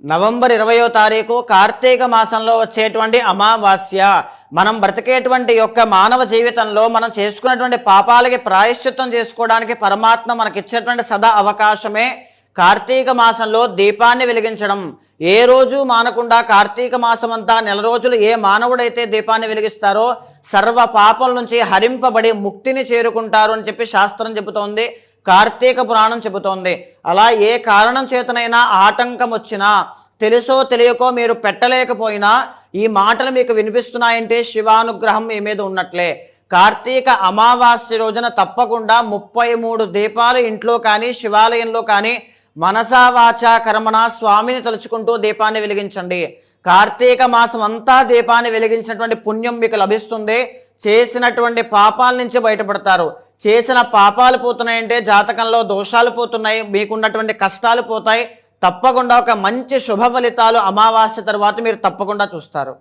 November 20వ తారీఖు కార్తీక మాసంలో వచ్చేటువంటి అమావాస్య. మనం బ్రతికేటువంటి యొక్క మానవ జీవితంలో మనం చేసుకున్నటువంటి పాపాలకి ప్రాయశ్చిత్తం చేసుకోవడానికి పరమాత్మ మనకిచ్చేటువంటి సదా అవకాశమే కార్తీక మాసంలో దీపాన్ని వెలిగించడం. ఏ రోజు మానకుండా కార్తీక మాసం అంతా నెల రోజులు ఏ మానవుడైతే దీపాన్ని వెలిగిస్తారో సర్వ పాపల నుంచి హరింపబడి ముక్తిని చేరుకుంటారు అని చెప్పి శాస్త్రం చెబుతోంది, కార్తీక పురాణం చెబుతోంది. అలా ఏ కారణం చేతనైనా ఆటంకం వచ్చినా, తెలుసో తెలియకో మీరు పెట్టలేకపోయినా ఈ మాటలు మీకు వినిపిస్తున్నాయంటే శివానుగ్రహం మీ మీద ఉన్నట్లే. కార్తీక అమావాస్య రోజున తప్పకుండా 33 దీపాలు ఇంట్లో కానీ శివాలయంలో కానీ మనసా వాచా కర్మణ స్వామిని తలుచుకుంటూ దీపాన్ని వెలిగించండి. కార్తీక మాసం అంతా దీపాన్ని వెలిగించినటువంటి పుణ్యం మీకు లభిస్తుంది. చేసినటువంటి పాపాల నుంచి బయటపడతారు. చేసిన పాపాలు పోతున్నాయంటే జాతకంలో దోషాలు పోతున్నాయి, మీకున్నటువంటి కష్టాలు పోతాయి. తప్పకుండా ఒక మంచి శుభ ఫలితాలు అమావాస్య తర్వాత మీరు తప్పకుండా చూస్తారు.